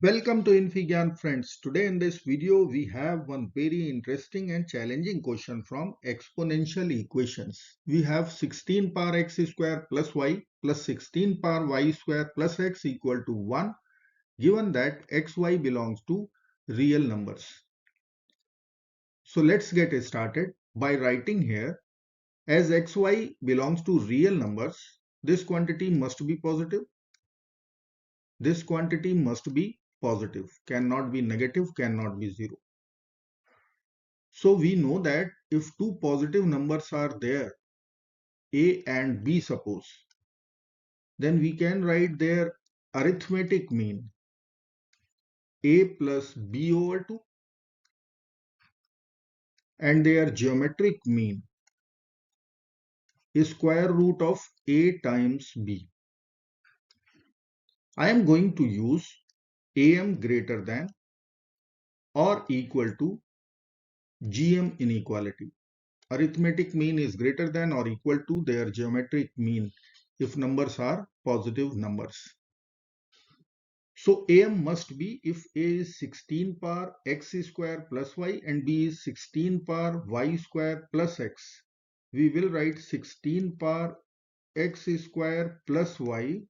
Welcome to infyGyan friends. Today in this video we have one very interesting and challenging question from exponential equations. We have 16 power x square plus y plus 16 power y square plus x equal to 1 given that xy belongs to real numbers. So let's get started by writing here as xy belongs to real numbers, this quantity must be positive. This quantity must be positive, cannot be negative, cannot be zero. So we know that if two positive numbers are there, a and b suppose, then we can write their arithmetic mean a plus b over 2 and their geometric mean is square root of a times b. I am going to use am greater than or equal to gm inequality. Arithmetic mean is greater than or equal to their geometric mean if numbers are positive numbers. So AM must be if A is 16 power x square plus y and B is 16 power y square plus x. We will write 16 power x square plus y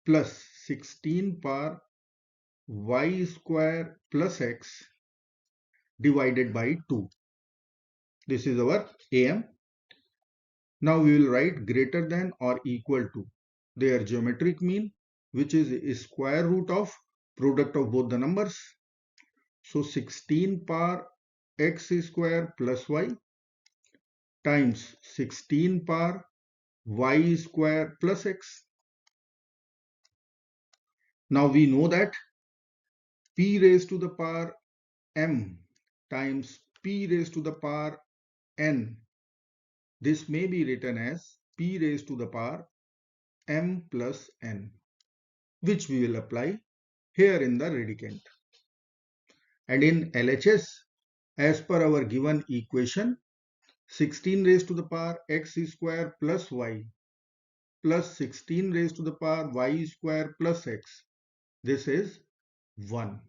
plus 16 power y square plus x divided by 2. This is our AM. Now we will write greater than or equal to their geometric mean, which is a square root of product of both the numbers. So 16 power x square plus y times 16 power y square plus x. Now we know that p raised to the power m times p raised to the power n. This may be written as p raised to the power m plus n, which we will apply here in the radicand. And in LHS, as per our given equation, 16 raised to the power x square plus y plus 16 raised to the power y square plus x. This is 1.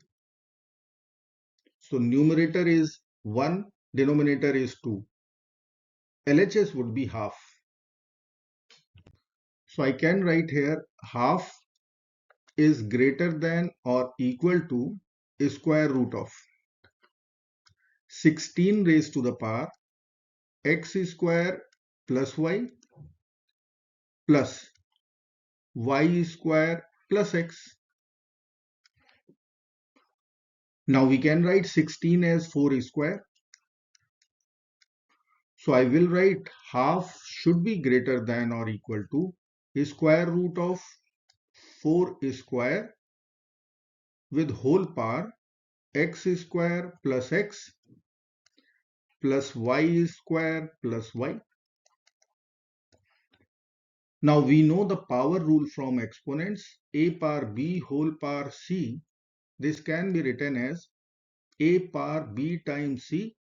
So numerator is 1, denominator is 2. LHS would be half. So I can write here half is greater than or equal to square root of 16 raised to the power x square plus y plus y square plus x. Now we can write 16 as 4 square. So I will write half should be greater than or equal to square root of 4 square with whole power x square plus x plus y square plus y. Now we know the power rule from exponents a power b whole power c. This can be written as a power b times c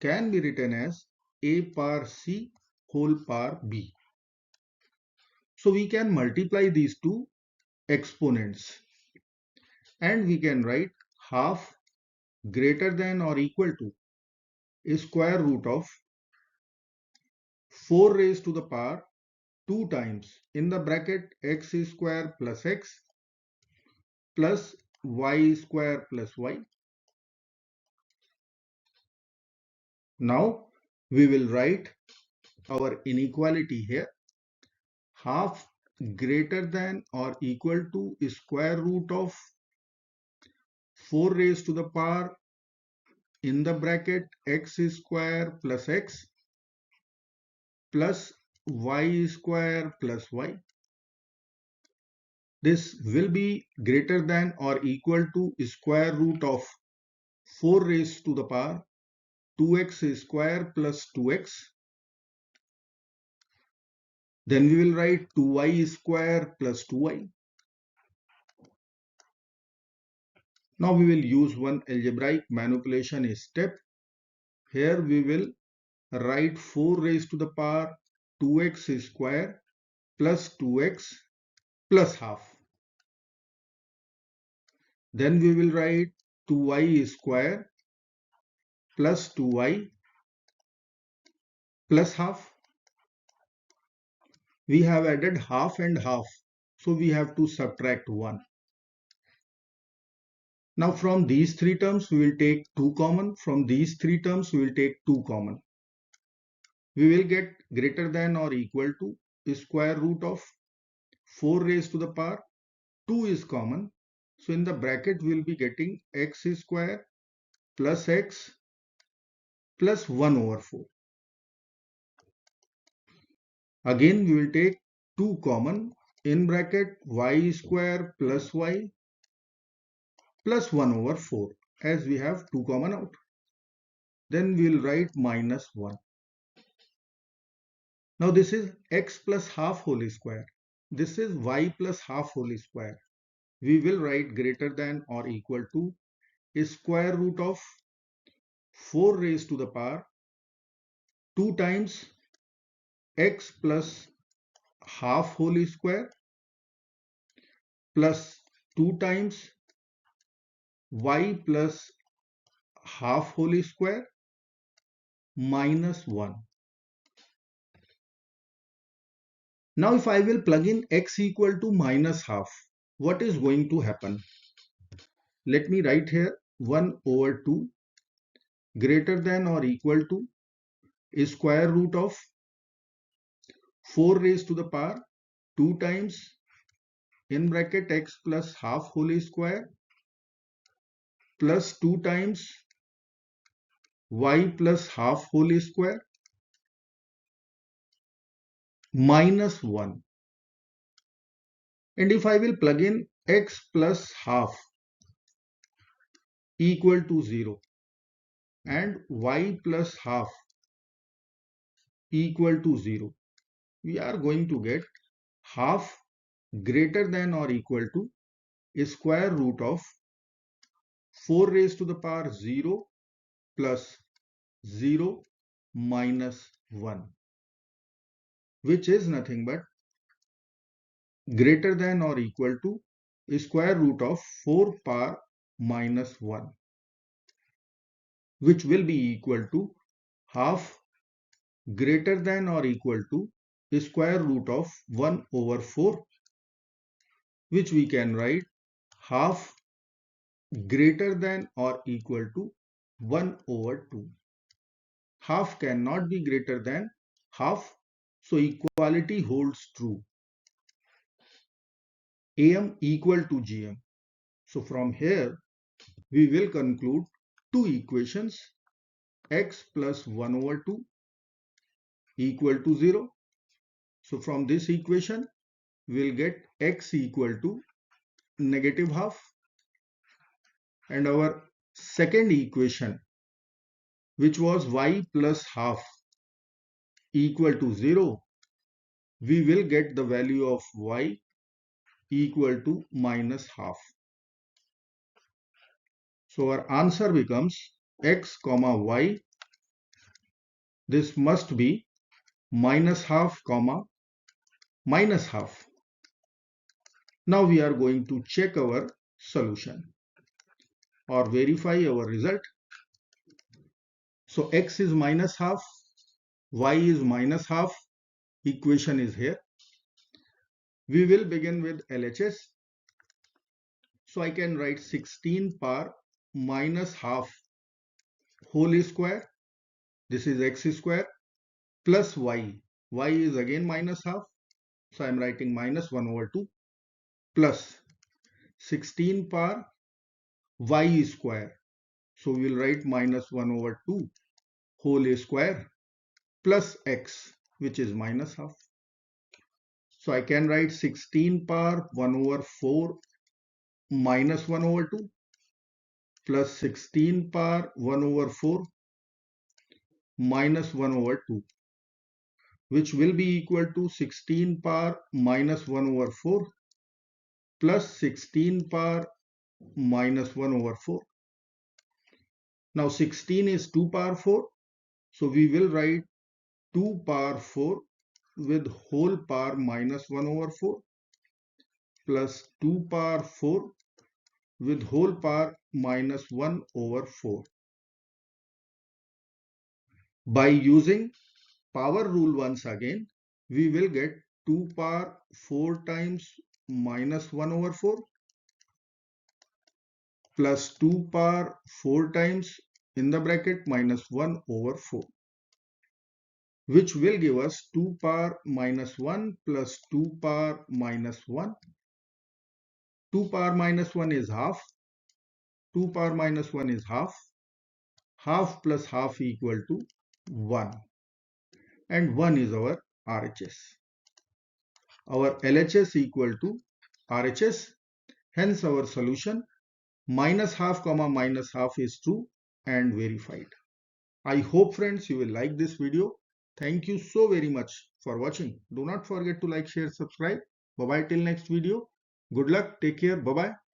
can be written as a power c whole power b. So we can multiply these two exponents and we can write half greater than or equal to square root of 4 raised to the power 2 times in the bracket x square plus x plus y square plus y. Now we will write our inequality here. Half greater than or equal to square root of 4 raised to the power in the bracket x square plus x plus y square plus y. This will be greater than or equal to square root of 4 raised to the power 2x square plus 2x. Then we will write 2y square plus 2y. Now we will use one algebraic manipulation step. Here we will write 4 raised to the power 2x square plus 2x plus half. Then we will write 2y square plus 2y plus half. We have added half and half, so we have to subtract 1. Now from these three terms we will take 2 common. From these three terms we will take 2 common. We will get greater than or equal to the square root of 4 raised to the power 2 is common. So in the bracket we will be getting x square plus x plus 1 over 4. Again we will take 2 common. In bracket y square plus y plus 1 over 4, as we have 2 common out. Then we will write minus 1. Now this is x plus half whole square. This is y plus half whole square. We will write greater than or equal to square root of 4 raised to the power 2 times x plus half whole square plus 2 times y plus half whole square minus 1. Now if I will plug in x equal to minus half, what is going to happen? Let me write here 1 over 2 greater than or equal to square root of 4 raised to the power 2 times in bracket x plus half whole square plus 2 times y plus half whole square minus 1. And if I will plug in x plus half equal to 0 and y plus half equal to 0, we are going to get half greater than or equal to square root of 4 raised to the power 0 plus 0 minus 1, which is nothing but greater than or equal to square root of 4 power minus 1, which will be equal to half greater than or equal to square root of 1 over 4, which we can write half greater than or equal to 1 over 2. Half cannot be greater than half, so equality holds true. AM equal to GM. So from here we will conclude two equations, x plus 1 over 2 equal to 0. So from this equation we will get x equal to negative half, and our second equation, which was y plus half equal to 0, we will get the value of y equal to minus half. So our answer becomes x comma y. This must be minus half comma minus half. Now we are going to check our solution or verify our result. So x is minus half, y is minus half, equation is here. We will begin with LHS. So I can write 16 power minus half whole square. This is x square plus y. Y is again minus half. So I am writing minus 1 over 2 plus 16 power y square. So we will write minus 1 over 2 whole square plus x, which is minus half. So I can write 16 power 1 over 4 minus 1 over 2 plus 16 power 1 over 4 minus 1 over 2, which will be equal to 16 power minus 1 over 4 plus 16 power minus 1 over 4. Now 16 is 2 power 4. So we will write 2 power 4 with whole power minus 1 over 4 plus 2 power 4 with whole power minus 1 over 4. By using power rule once again, we will get 2 power 4 times minus 1 over 4 plus 2 power 4 times in the bracket minus 1 over 4, which will give us 2 power minus 1 plus 2 power minus 1. 2 power minus 1 is half. 2 power minus 1 is half. Half plus half equal to 1. And 1 is our RHS. Our LHS equal to RHS. Hence our solution minus half comma minus half is true and verified. I hope friends you will like this video. Thank you so very much for watching. Do not forget to like, share, subscribe. Bye bye till next video. Good luck. Take care. Bye bye.